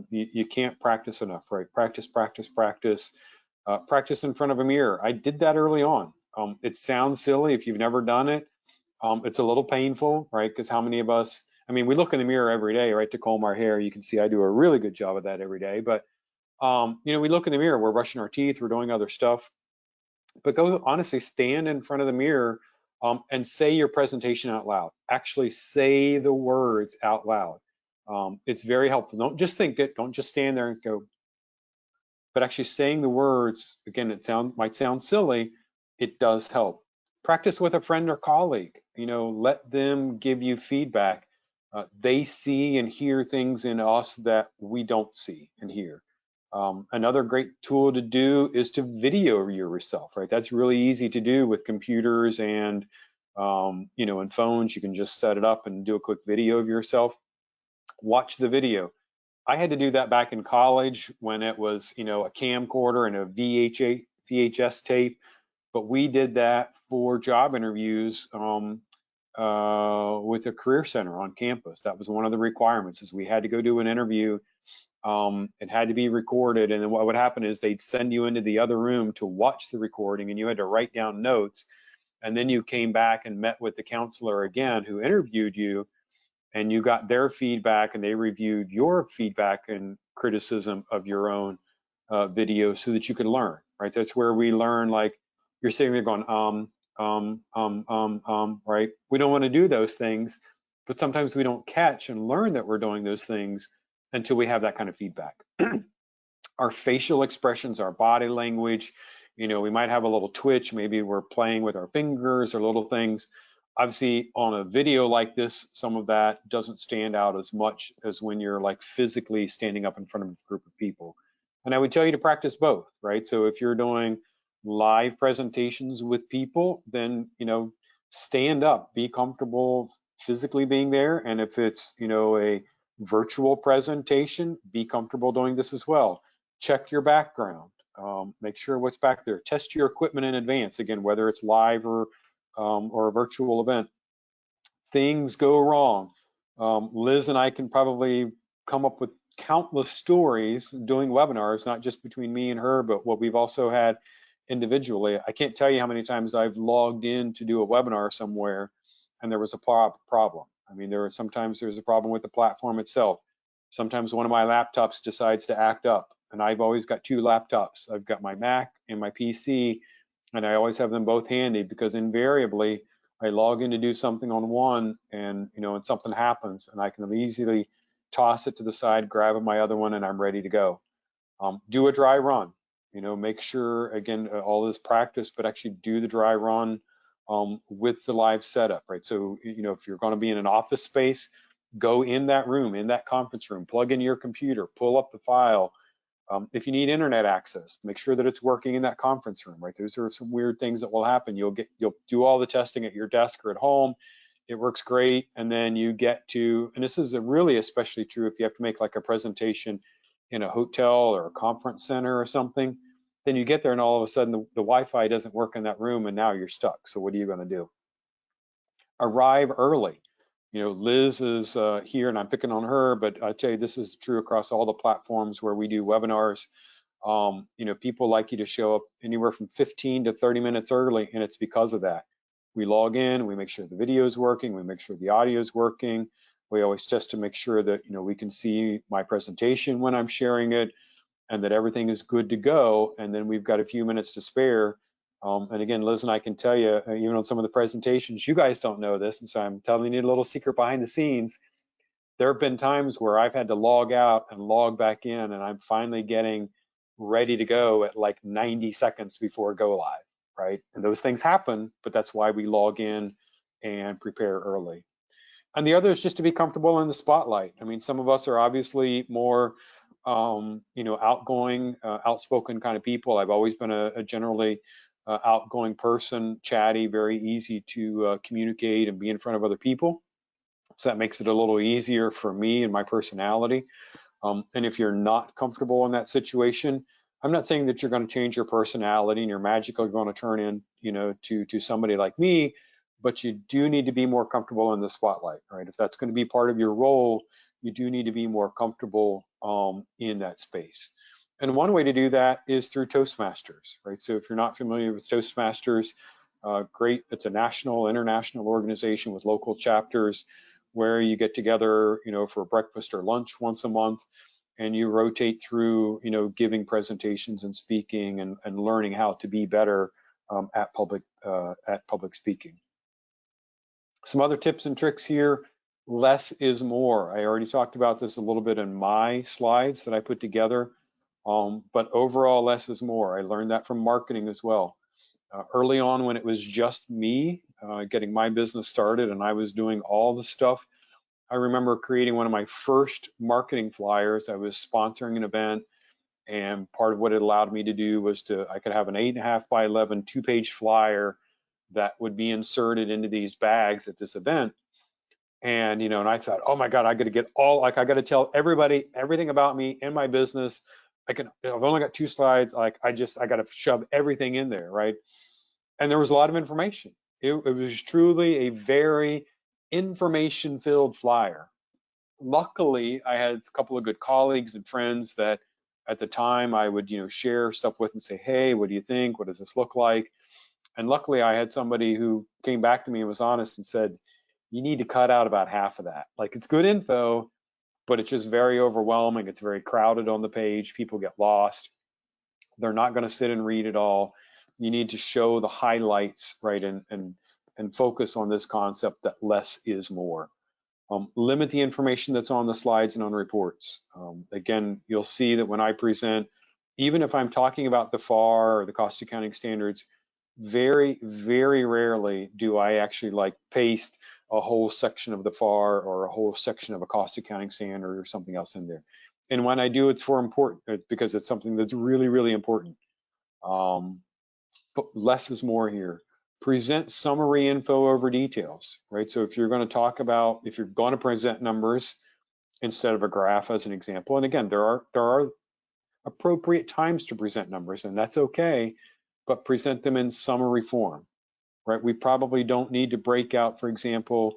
You can't practice enough, right? Practice, practice, practice. Practice in front of a mirror. I did that early on. It sounds silly if you've never done it. It's a little painful, right? Because how many of us, we look in the mirror every day, right, to comb our hair. You can see I do a really good job of that every day. But, we look in the mirror, we're brushing our teeth, we're doing other stuff. But go, honestly, stand in front of the mirror and say your presentation out loud. Actually say the words out loud. It's very helpful. Don't just think it, don't just stand there and go, but actually saying the words, again, might sound silly, it does help. Practice with a friend or colleague. Let them give you feedback. They see and hear things in us that we don't see and hear. Another great tool to do is to video yourself, right? That's really easy to do with computers and, and phones. You can just set it up and do a quick video of yourself. Watch the video. I had to do that back in college when it was, a camcorder and a VHS tape, but we did that for job interviews with a career center on campus. That was one of the requirements, is we had to go do an interview. It had to be recorded, and then what would happen is they'd send you into the other room to watch the recording, and you had to write down notes, and then you came back and met with the counselor again who interviewed you, and you got their feedback, and they reviewed your feedback and criticism of your own video so that you could learn, right? That's where we learn, like you're sitting there going, right? We don't want to do those things, but sometimes we don't catch and learn that we're doing those things until we have that kind of feedback. Our facial expressions, our body language, we might have a little twitch, maybe we're playing with our fingers or little things. Obviously, on a video like this, some of that doesn't stand out as much as when you're like physically standing up in front of a group of people. And I would tell you to practice both, right? So if you're doing live presentations with people, then, stand up, be comfortable physically being there. And if it's, a virtual presentation, be comfortable doing this as well. Check your background, make sure what's back there. Test your equipment in advance, again, whether it's live or a virtual event. Things go wrong. Liz and I can probably come up with countless stories doing webinars, not just between me and her, but what we've also had individually. I can't tell you how many times I've logged in to do a webinar somewhere and there was a problem. I mean, sometimes there's a problem with the platform itself. Sometimes one of my laptops decides to act up, and I've always got two laptops. I've got my Mac and my PC, and I always have them both handy because invariably I log in to do something on one, and and something happens, and I can easily toss it to the side, grab my other one, and I'm ready to go. Do a dry run. Make sure, again, all this practice, but actually do the dry run with the live setup, right? So, if you're going to be in an office space, go in that room, in that conference room, plug in your computer, pull up the file. If you need internet access, make sure that it's working in that conference room, right? Those are some weird things that will happen. You'll do all the testing at your desk or at home. It works great, and then you get to, and this is really especially true if you have to make like a presentation in a hotel or a conference center or something. Then you get there and all of a sudden the Wi-Fi doesn't work in that room, and now you're stuck. So what are you going to do? Arrive early. Liz is here, and I'm picking on her, but I tell you, this is true across all the platforms where we do webinars. People like you to show up anywhere from 15 to 30 minutes early, and it's because of that. We log in, we make sure the video is working, we make sure the audio is working. We always test to make sure that we can see my presentation when I'm sharing it, and that everything is good to go. And then we've got a few minutes to spare. And again, Liz and I can tell you, even on some of the presentations, you guys don't know this, and so I'm telling you a little secret behind the scenes. There have been times where I've had to log out and log back in, and I'm finally getting ready to go at like 90 seconds before go live, right? And those things happen, but that's why we log in and prepare early. And the other is just to be comfortable in the spotlight. I mean, some of us are obviously more, outgoing, outspoken kind of people. I've always been a generally outgoing person, chatty, very easy to communicate and be in front of other people. So that makes it a little easier for me and my personality. And if you're not comfortable in that situation, I'm not saying that you're going to change your personality and you're magically going to turn in, to somebody like me, but you do need to be more comfortable in the spotlight, right? If that's going to be part of your role, you do need to be more comfortable in that space. And one way to do that is through Toastmasters, right? So if you're not familiar with Toastmasters, great. It's a national, international organization with local chapters where you get together, for breakfast or lunch once a month, and you rotate through, giving presentations and speaking and learning how to be better at public speaking. Some other tips and tricks here. Less is more. I already talked about this a little bit in my slides that I put together, but overall, less is more. I learned that from marketing as well. Early on, when it was just me getting my business started and I was doing all the stuff, I remember creating one of my first marketing flyers. I was sponsoring an event, and part of what it allowed me to do was I could have an 8.5 by 11 2-page flyer that would be inserted into these bags at this event. And and I thought, oh my God, I got to get I got to tell everybody everything about me and my business. I've only got 2 slides. I got to shove everything in there, right? And there was a lot of information. It was truly a very information-filled flyer. Luckily, I had a couple of good colleagues and friends that at the time I would, share stuff with and say, hey, what do you think? What does this look like? And luckily, I had somebody who came back to me and was honest and said, you need to cut out about half of that. Like, it's good info, but it's just very overwhelming. It's very crowded on the page. People get lost. They're not going to sit and read it all. You need to show the highlights, right? And focus on this concept that less is more. Limit the information that's on the slides and on reports. Again, you'll see that when I present, even if I'm talking about the FAR or the cost accounting standards, very, very rarely do I actually paste a whole section of the FAR or a whole section of a cost accounting standard or something else in there. And when I do, it's because it's something that's really, really important. but less is more here. Present summary info over details, right? So if you're going to talk about, if you're going to present numbers instead of a graph as an example, and again, there are appropriate times to present numbers, and that's okay, but present them in summary form, right? We probably don't need to break out, for example,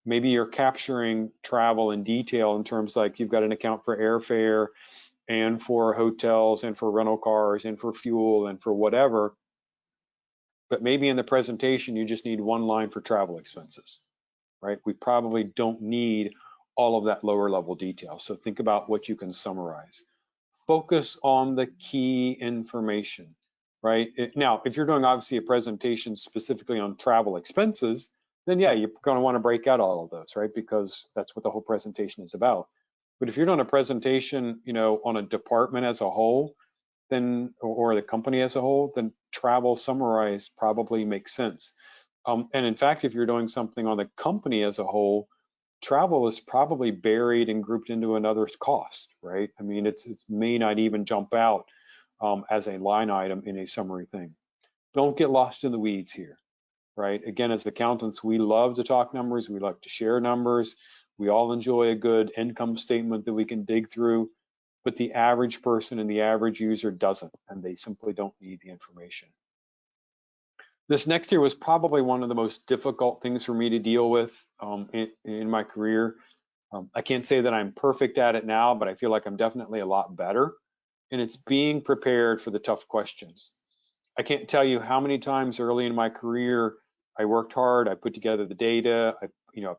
maybe you're capturing travel in detail in terms like you've got an account for airfare and for hotels and for rental cars and for fuel and for whatever. But maybe in the presentation, you just need one line for travel expenses, right? We probably don't need all of that lower level detail. So think about what you can summarize. Focus on the key information, right? Now, if you're doing obviously a presentation specifically on travel expenses, then yeah, you're going to want to break out all of those, right? Because that's what the whole presentation is about. But if you're doing a presentation, on a department as a whole, then, or the company as a whole, then travel summarized probably makes sense. And in fact, if you're doing something on the company as a whole, travel is probably buried and grouped into another's cost, right? I mean, it may not even jump out as a line item in a summary thing. Don't get lost in the weeds here, right? Again, as accountants, we love to talk numbers. We like to share numbers. We all enjoy a good income statement that we can dig through, but the average person and the average user doesn't, and they simply don't need the information. This next year was probably one of the most difficult things for me to deal with in my career. I can't say that I'm perfect at it now, but I feel like I'm definitely a lot better. And it's being prepared for the tough questions. I can't tell you how many times early in my career I worked hard. I put together the data. I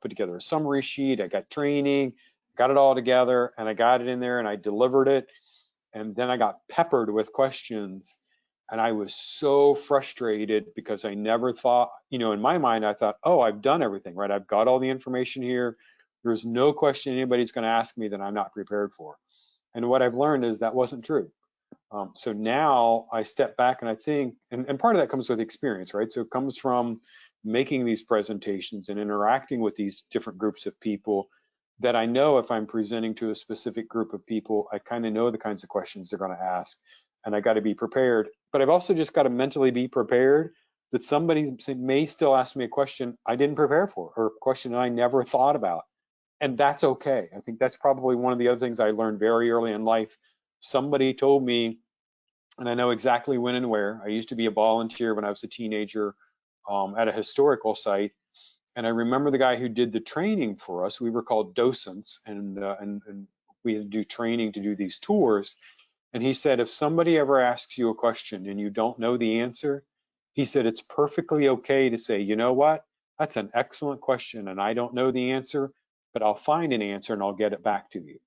put together a summary sheet. I got training, got it all together, and I got it in there and I delivered it. And then I got peppered with questions. And I was so frustrated because I never thought, in my mind, I thought, oh, I've done everything, right? I've got all the information here. There's no question anybody's going to ask me that I'm not prepared for. And what I've learned is that wasn't true. So now I step back and I think, and part of that comes with experience, right? So it comes from making these presentations and interacting with these different groups of people that I know if I'm presenting to a specific group of people, I kind of know the kinds of questions they're going to ask, and I got to be prepared. But I've also just got to mentally be prepared that somebody may still ask me a question I didn't prepare for, or a question that I never thought about. And that's okay. I think that's probably one of the other things I learned very early in life. Somebody told me, and I know exactly when and where. I used to be a volunteer when I was a teenager at a historical site. And I remember the guy who did the training for us. We were called docents, and we had to do training to do these tours. And he said, if somebody ever asks you a question and you don't know the answer, he said, it's perfectly okay to say, you know what, that's an excellent question and I don't know the answer, but I'll find an answer and I'll get it back to you,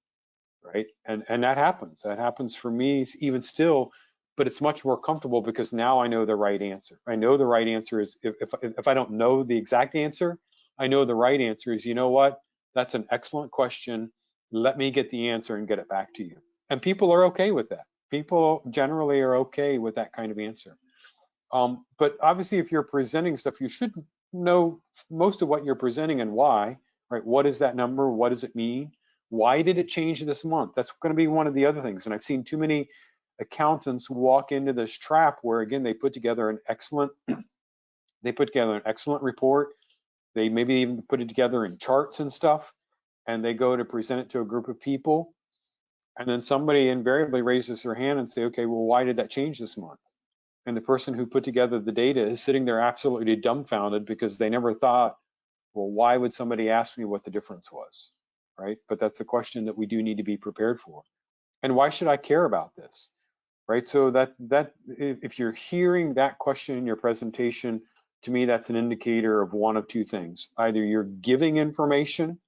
right? And that happens. That happens for me even still, but it's much more comfortable because now I know the right answer. I know the right answer is, if I don't know the exact answer, I know the right answer is, you know what, that's an excellent question. Let me get the answer and get it back to you. And people are okay with that. People generally are okay with that kind of answer. But obviously, if you're presenting stuff, you should know most of what you're presenting and why, right? What is that number? What does it mean? Why did it change this month? That's going to be one of the other things. And I've seen too many accountants walk into this trap where, again, they put together an excellent report. They maybe even put it together in charts and stuff, and they go to present it to a group of people. And then somebody invariably raises their hand and say, okay, well, why did that change this month? And the person who put together the data is sitting there absolutely dumbfounded because they never thought, well, why would somebody ask me what the difference was, right? But that's a question that we do need to be prepared for. And why should I care about this, right? So that if you're hearing that question in your presentation, to me, that's an indicator of one of two things. Either you're giving information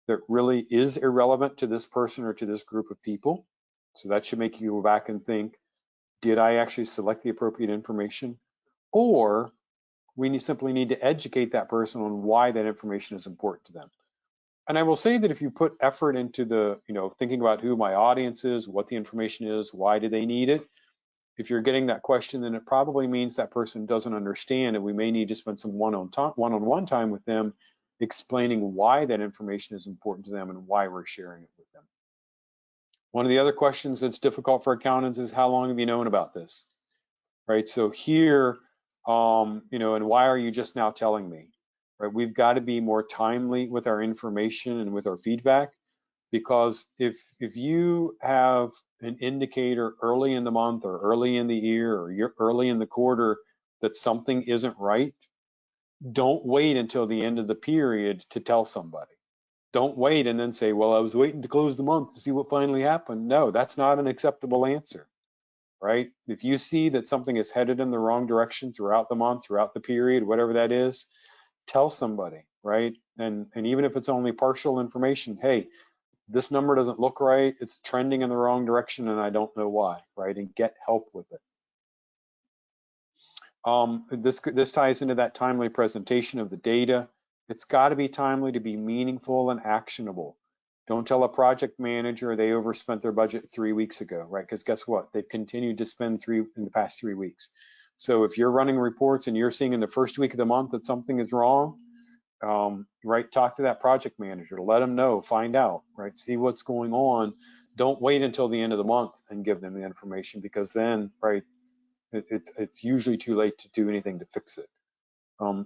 that really is irrelevant to this person or to this group of people. So that should make you go back and think, did I actually select the appropriate information? Or we simply need to educate that person on why that information is important to them. And I will say that if you put effort into the, thinking about who my audience is, what the information is, why do they need it? If you're getting that question, then it probably means that person doesn't understand, and we may need to spend some one-on-one time with them explaining why that information is important to them and why we're sharing it with them. One of the other questions that's difficult for accountants is, how long have you known about this? Right, so here, And why are you just now telling me? Right? We've got to be more timely with our information and with our feedback, because if you have an indicator early in the month or early in the year or you're early in the quarter that something isn't right, don't wait until the end of the period to tell somebody. Don't wait and then say, well, I was waiting to close the month to see what finally happened. No, that's not an acceptable answer, right? If you see that something is headed in the wrong direction throughout the month, throughout the period, whatever that is, tell somebody, right? And even if it's only partial information, hey, this number doesn't look right, it's trending in the wrong direction and I don't know why, right? And get help with it. This ties into that timely presentation of the data. It's got to be timely to be meaningful and actionable. Don't tell a project manager they overspent their budget 3 weeks ago, right? Because guess what? They've continued to spend in the past 3 weeks. So if you're running reports and you're seeing in the first week of the month that something is wrong, right, talk to that project manager, let them know, find out, right, see what's going on. Don't wait until the end of the month and give them the information, because then, right, it's usually too late to do anything to fix it.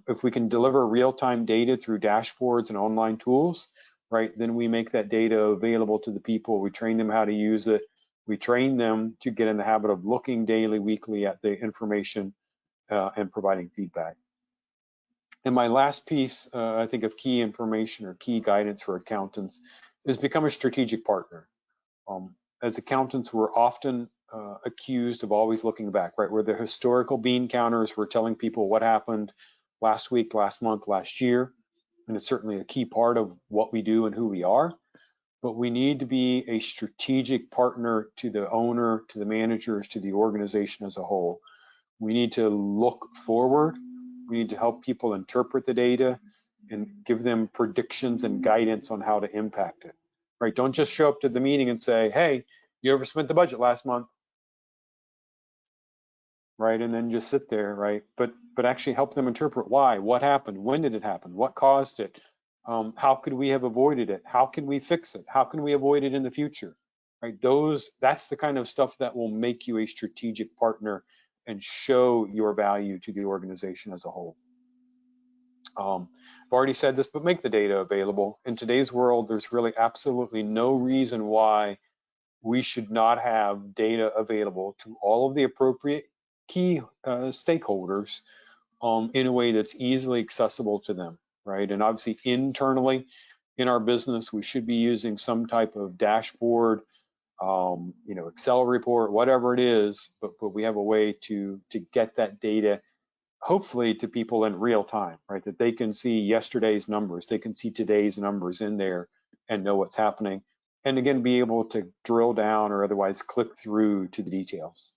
If we can deliver real-time data through dashboards and online tools, right, then we make that data available to the people. We train them how to use it. We train them to get in the habit of looking daily, weekly at the information and providing feedback. And my last piece, I think, of key information or key guidance for accountants is become a strategic partner. As accountants, we're often accused of always looking back, right? We're the historical bean counters. We're telling people what happened last week, last month, last year. And it's certainly a key part of what we do and who we are. But we need to be a strategic partner to the owner, to the managers, to the organization as a whole. We need to look forward. We need to help people interpret the data and give them predictions and guidance on how to impact it, right? Don't just show up to the meeting and say, hey, you overspent the budget last month, right? And then just sit there, right? But actually help them interpret why, what happened, when did it happen, what caused it, how could we have avoided it, how can we fix it, how can we avoid it in the future, right? That's the kind of stuff that will make you a strategic partner and show your value to the organization as a whole. I've already said this, but make the data available. In today's world, there's really absolutely no reason why we should not have data available to all of the appropriate key stakeholders in a way that's easily accessible to them, right? And obviously internally in our business, we should be using some type of dashboard, Excel report, whatever it is, but we have a way to get that data hopefully to people in real time, right? That they can see yesterday's numbers, they can see today's numbers in there and know what's happening. And again, be able to drill down or otherwise click through to the details.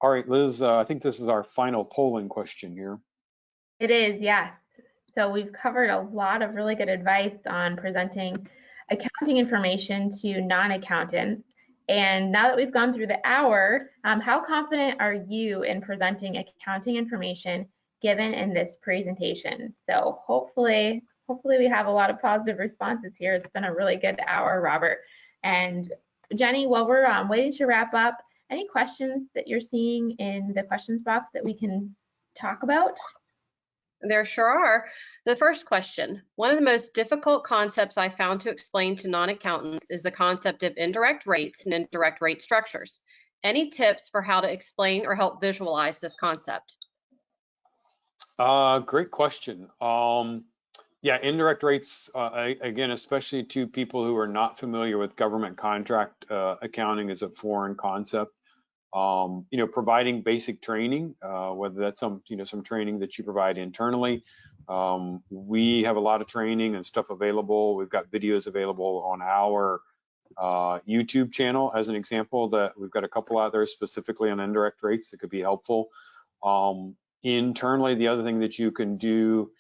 All right, Liz, I think this is our final polling question here. It is, yes. So we've covered a lot of really good advice on presenting accounting information to non-accountants. And now that we've gone through the hour, how confident are you in presenting accounting information given in this presentation? So hopefully we have a lot of positive responses here. It's been a really good hour, Robert. And Jenny, while we're waiting to wrap up, any questions that you're seeing in the questions box that we can talk about? There sure are. The first question, one of the most difficult concepts I found to explain to non-accountants is the concept of indirect rates and indirect rate structures. Any tips for how to explain or help visualize this concept? Great question. Yeah, indirect rates, again, especially to people who are not familiar with government contract accounting, is a foreign concept. Providing basic training, whether that's some training that you provide internally. We have a lot of training and stuff available. We've got videos available on our YouTube channel, as an example, that we've got a couple out there specifically on indirect rates that could be helpful. Internally, the other thing that you can do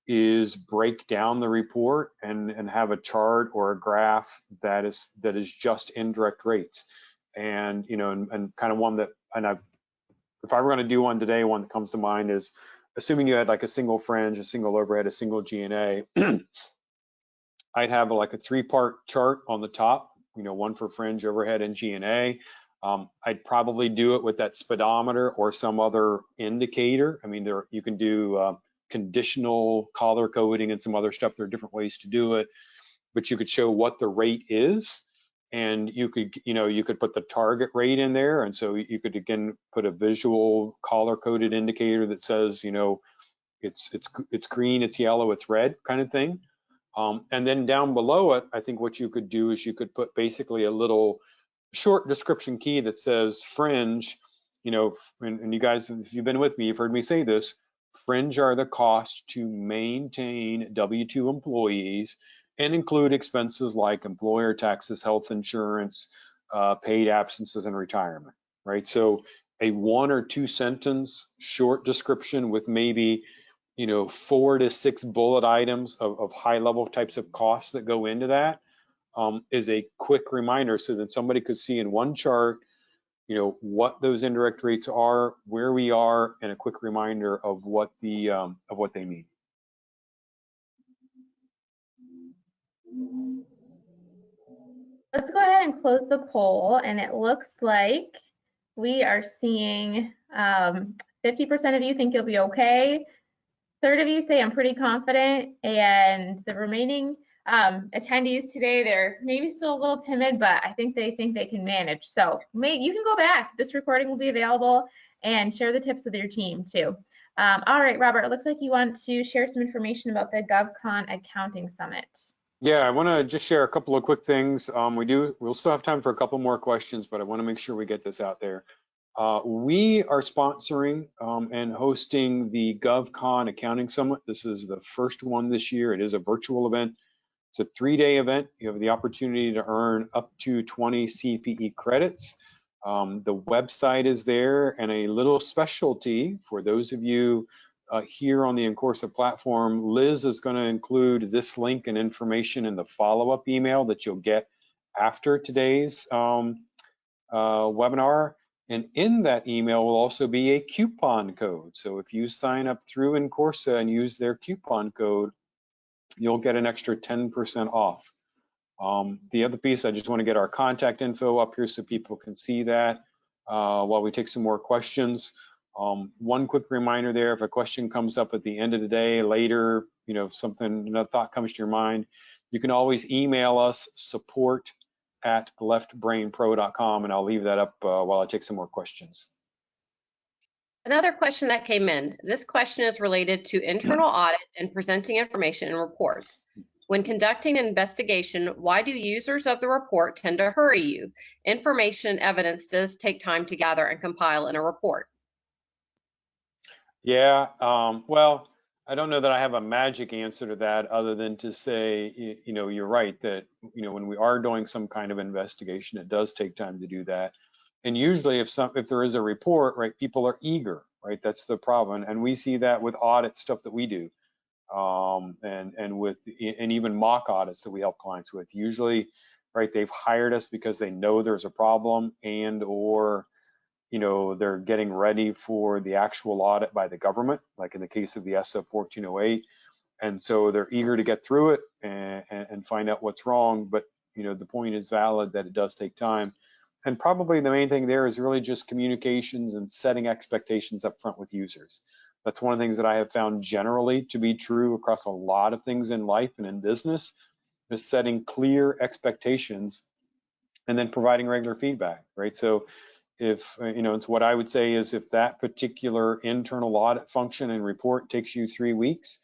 is break down the report and have a chart or a graph that is just indirect rates. And kind of one that, if I were going to do one today, one that comes to mind is, assuming you had like a single fringe, a single overhead, a single G&A, I'd have like a 3-part chart on the top, one for fringe, overhead, and G&A. I'd probably do it with that speedometer or some other indicator. I mean, you can do conditional color coding and some other stuff. There are different ways to do it, but you could show what the rate is, and you could put the target rate in there, and so you could again put a visual color coded indicator that says, it's green, it's yellow, it's red kind of thing. And then down below it, I think what you could do is you could put basically a little short description key that says fringe, and you guys, if you've been with me, you've heard me say this, fringe are the costs to maintain W-2 employees and include expenses like employer taxes, health insurance, paid absences, and retirement, right? So a 1 or 2 sentence short description with maybe 4 to 6 bullet items of high level types of costs that go into that is a quick reminder, so that somebody could see in one chart, what those indirect rates are, where we are, and a quick reminder of what they mean. Let's go ahead and close the poll, and it looks like we are seeing 50% of you think you'll be okay. Third of you say I'm pretty confident, and the remaining attendees today, they're maybe still a little timid, but I think they can manage. So you can go back. This recording will be available, and share the tips with your team too. All right, Robert, it looks like you want to share some information about the Govcon Accounting Summit. Yeah, I want to just share a couple of quick things. We'll still have time for a couple more questions, but I want to make sure we get this out there. We are sponsoring and hosting the Govcon Accounting Summit. This is the first one this year. It is a virtual event. It's a 3-day event. You have the opportunity to earn up to 20 CPE credits. The website is there, and a little specialty for those of you here on the Incorsa platform. Liz is going to include this link and information in the follow-up email that you'll get after today's webinar. And in that email will also be a coupon code. So if you sign up through Incorsa and use their coupon code, you'll get an extra 10% off. The other piece, I just want to get our contact info up here so people can see that while we take some more questions. One quick reminder there, if a question comes up at the end of the day, later, another thought comes to your mind, you can always email us, support@leftbrainpro.com, and I'll leave that up while I take some more questions. Another question that came in. This question is related to internal audit and presenting information in reports. When conducting an investigation, why do users of the report tend to hurry you? Information and evidence does take time to gather and compile in a report. Yeah, well, I don't know that I have a magic answer to that other than to say, you're right that, when we are doing some kind of investigation, it does take time to do that. And usually if there is a report, right, people are eager, right? That's the problem. And we see that with audit stuff that we do. And even mock audits that we help clients with. Usually, right, they've hired us because they know there's a problem or they're getting ready for the actual audit by the government, like in the case of the SF 1408. And so they're eager to get through it and find out what's wrong. But, the point is valid that it does take time. And probably the main thing there is really just communications and setting expectations up front with users. That's one of the things that I have found generally to be true across a lot of things in life and in business, is setting clear expectations and then providing regular feedback, right? So if, it's what I would say is if that particular internal audit function and report takes you 3 weeks,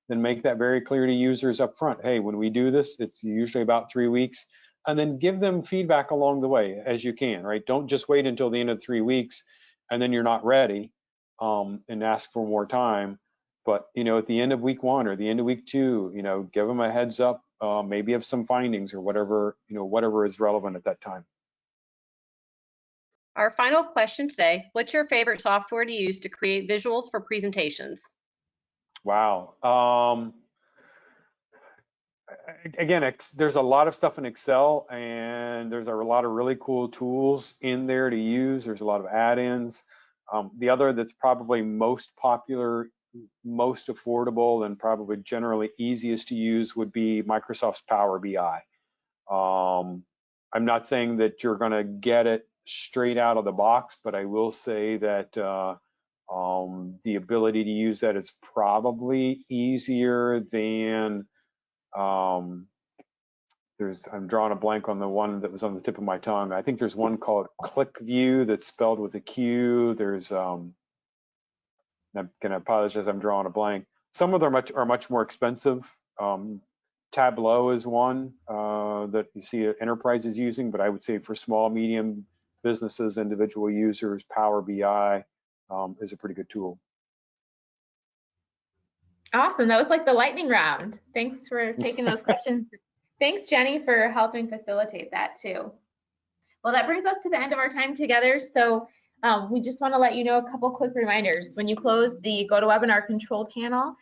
then make that very clear to users up front. Hey, when we do this, it's usually about 3 weeks. And then give them feedback along the way as you can, right? Don't just wait until the end of 3 weeks and then you're not ready and ask for more time. But, at the end of week 1 or the end of week 2, give them a heads up, maybe of some findings or whatever, whatever is relevant at that time. Our final question today, what's your favorite software to use to create visuals for presentations? Wow. Again, there's a lot of stuff in Excel, and there's a lot of really cool tools in there to use. There's a lot of add-ins. The other that's probably most popular, most affordable, and probably generally easiest to use would be Microsoft's Power BI. I'm not saying that you're going to get it straight out of the box, but I will say that the ability to use that is probably easier than I'm drawing a blank on the one that was on the tip of my tongue. I think there's one called ClickView that's spelled with a Q. There's I'm gonna apologize, I'm drawing a blank. Some of them are much more expensive. Tableau is one that you see enterprises using, but I would say for small, medium businesses, individual users, Power BI is a pretty good tool. Awesome. That was like the lightning round. Thanks for taking those questions. Thanks, Jenny, for helping facilitate that too. Well, that brings us to the end of our time together. So we just want to let you know a couple quick reminders. When you close the GoToWebinar control panel,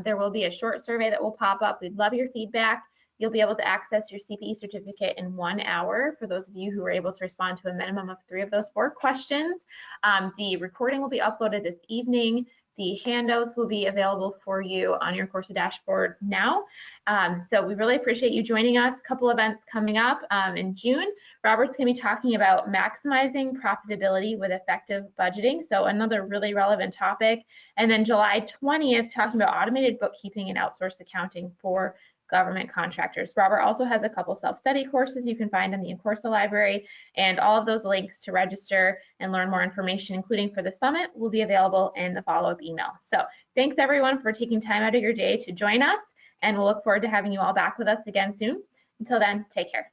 there will be a short survey that will pop up. We'd love your feedback. You'll be able to access your CPE certificate in 1 hour for those of you who were able to respond to a minimum of 3 of those 4 questions. The recording will be uploaded this evening. The handouts will be available for you on your course dashboard now. So we really appreciate you joining us. A couple events coming up in June. Robert's going to be talking about maximizing profitability with effective budgeting. So another really relevant topic. And then July 20th, talking about automated bookkeeping and outsourced accounting for government contractors. Robert also has a couple self-study courses you can find in the in-course library, and all of those links to register and learn more information, including for the summit, will be available in the follow-up email. So thanks everyone for taking time out of your day to join us, and we'll look forward to having you all back with us again soon. Until then, take care.